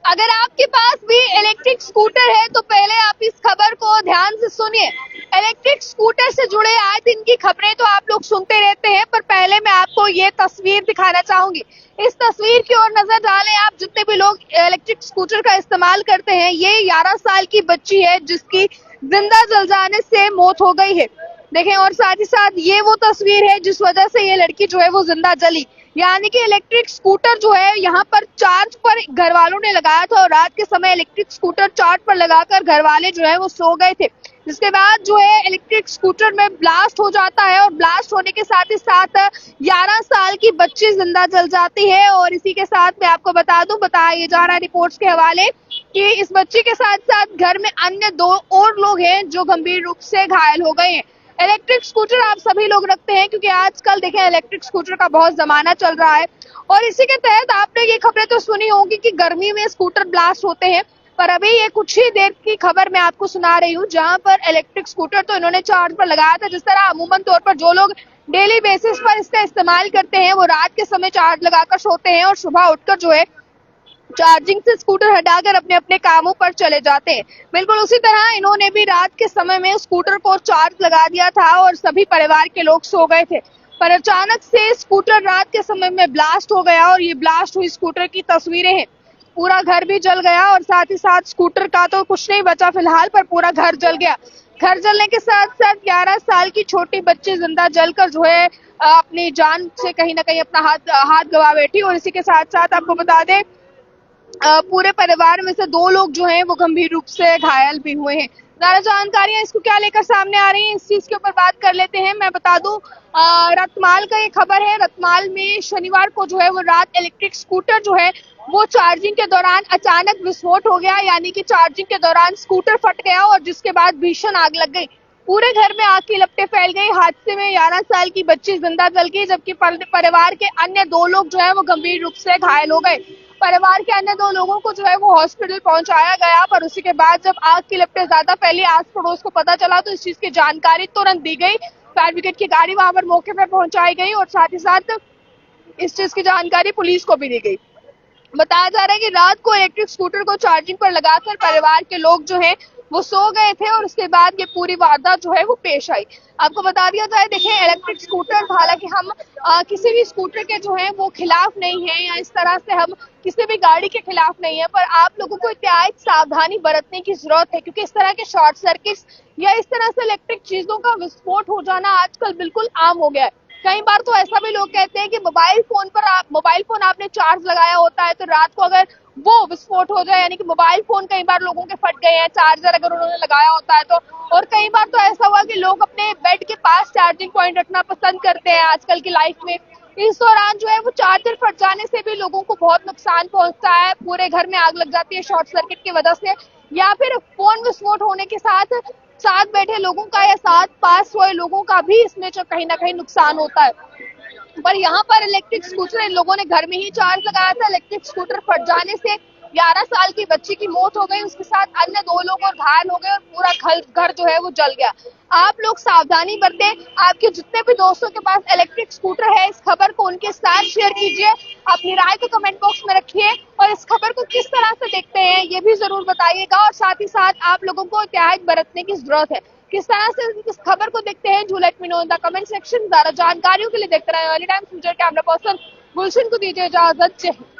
अगर आपके पास भी इलेक्ट्रिक स्कूटर है तो पहले आप इस खबर को ध्यान से सुनिए। इलेक्ट्रिक स्कूटर से जुड़े आए दिन की खबरें तो आप लोग सुनते रहते हैं, पर पहले मैं आपको ये तस्वीर दिखाना चाहूंगी। इस तस्वीर की ओर नजर डालें आप। जितने भी लोग इलेक्ट्रिक स्कूटर का इस्तेमाल करते हैं, ये 11 साल की बच्ची है जिसकी जिंदा जल जाने से मौत हो गई है। देखें, और साथ ही साथ ये वो तस्वीर है जिस वजह से ये लड़की जो है वो जिंदा जली। यानी कि इलेक्ट्रिक स्कूटर जो है यहाँ पर चार्ज पर घर वालों ने लगाया था और रात के समय इलेक्ट्रिक स्कूटर चार्ज पर लगाकर घर वाले जो है वो सो गए थे। जिसके बाद जो है इलेक्ट्रिक स्कूटर में ब्लास्ट हो जाता है और ब्लास्ट होने के साथ ही साथ 11 साल की बच्ची जिंदा जल जाती है। और इसी के साथ मैं आपको बता दूं, बताया जा रहा है रिपोर्ट्स के हवाले कि इस बच्ची के साथ साथ घर में अन्य 2 और लोग हैं जो गंभीर रूप से घायल हो गए हैं। इलेक्ट्रिक स्कूटर आप सभी लोग रखते हैं क्योंकि आजकल देखें इलेक्ट्रिक स्कूटर का बहुत जमाना चल रहा है। और इसी के तहत आपने ये खबरें तो सुनी होंगी कि गर्मी में स्कूटर ब्लास्ट होते हैं, पर अभी ये कुछ ही देर की खबर मैं आपको सुना रही हूँ जहां पर इलेक्ट्रिक स्कूटर तो इन्होंने चार्ज पर लगाया था। जिस तरह अमूमन तौर पर जो लोग डेली बेसिस पर इसका इस्तेमाल करते हैं वो रात के समय चार्ज लगाकर सोते हैं और सुबह उठकर जो है चार्जिंग से स्कूटर हटाकर अपने अपने कामों पर चले जाते हैं। बिल्कुल उसी तरह इन्होंने भी रात के समय में स्कूटर को चार्ज लगा दिया था और सभी परिवार के लोग सो गए थे, पर अचानक से स्कूटर रात के समय में ब्लास्ट हो गया और ये ब्लास्ट हुई स्कूटर की तस्वीरें हैं। पूरा घर भी जल गया और साथ ही साथ स्कूटर का तो कुछ नहीं बचा फिलहाल, पर पूरा घर जल गया। घर जलने के साथ साथ 11 साल की छोटी बच्ची जिंदा जलकर जो है अपनी जान से कहीं ना कहीं अपना हाथ गवा बैठी। और इसी के साथ साथ आपको बता दें पूरे परिवार में से 2 लोग जो हैं वो गंभीर रूप से घायल भी हुए हैं। ज्यादा जानकारियां इसको क्या लेकर सामने आ रही हैं, इस चीज के ऊपर बात कर लेते हैं। मैं बता दूं रतमाल का ये खबर है। रतमाल में शनिवार को जो है वो रात इलेक्ट्रिक स्कूटर जो है वो चार्जिंग के दौरान अचानक विस्फोट हो गया। यानी कि चार्जिंग के दौरान स्कूटर फट गया और जिसके बाद भीषण आग लग गई। पूरे घर में आग की लपटें फैल गई। हादसे में 11 साल की बच्ची जिंदा जल गई, जबकि परिवार के अन्य 2 लोग जो है वो गंभीर रूप से घायल हो गए। परिवार के अन्य 2 लोगों को जो है वो हॉस्पिटल पहुंचाया गया, पर उसी के बाद जब आग की लपटें ज्यादा फैली, आस पड़ोस को पता चला तो इस चीज की जानकारी तुरंत दी गई। फायर ब्रिगेड की गाड़ी वहां पर मौके पर पहुंचाई गई और साथ ही साथ इस चीज की जानकारी पुलिस को भी दी गई। बताया जा रहा है कि रात को इलेक्ट्रिक स्कूटर को चार्जिंग पर लगाकर परिवार के लोग जो हैं वो सो गए थे और उसके बाद ये पूरी वारदात जो है वो पेश आई। आपको बता दिया जाए, देखें इलेक्ट्रिक स्कूटर, हालांकि हम किसी भी स्कूटर के जो है वो खिलाफ नहीं है या इस तरह से हम किसी भी गाड़ी के खिलाफ नहीं है, पर आप लोगों को इत्यादि सावधानी बरतने की जरूरत है क्योंकि इस तरह के शॉर्ट सर्किट या इस तरह से इलेक्ट्रिक चीजों का विस्फोट हो जाना आजकल बिल्कुल आम हो गया है। कई बार तो ऐसा भी लोग कहते हैं कि मोबाइल फोन आपने चार्ज लगाया होता है तो रात को अगर वो विस्फोट हो जाए, यानी कि मोबाइल फोन कई बार लोगों के फट गए हैं, चार्जर अगर उन्होंने लगाया होता है तो। और कई बार तो ऐसा हुआ कि लोग अपने बेड के पास चार्जिंग पॉइंट रखना पसंद करते हैं आजकल की लाइफ में। इस दौरान जो है वो चार्जर फट जाने से भी लोगों को बहुत नुकसान पहुंचता है। पूरे घर में आग लग जाती है शॉर्ट सर्किट की वजह से, या फिर फोन विस्फोट होने के साथ साथ बैठे लोगों का या साथ पास हुए लोगों का भी इसमें जो कहीं ना कहीं नुकसान होता है। पर यहाँ पर इलेक्ट्रिक स्कूटर इन लोगों ने घर में ही चार्ज लगाया था। इलेक्ट्रिक स्कूटर फट जाने से 11 साल की बच्ची की मौत हो गई, उसके साथ अन्य 2 लोग और घायल हो गए और पूरा घर जो है वो जल गया। आप लोग सावधानी बरतें। आपके जितने भी दोस्तों के पास इलेक्ट्रिक स्कूटर है, इस खबर को उनके साथ शेयर कीजिए। अपनी राय को कमेंट बॉक्स में रखिए और इस खबर को किस तरह से देखते हैं ये भी जरूर बताइएगा। और साथ ही साथ आप लोगों को एहतियात बरतने की जरूरत है। किस तरह से इस खबर को देखते हैं, do let me know in the comment section. ज्यादा जानकारियों के लिए देखते रहे Early Times future camera person Gulshan को दीजिए इजाजत। जय हिंद।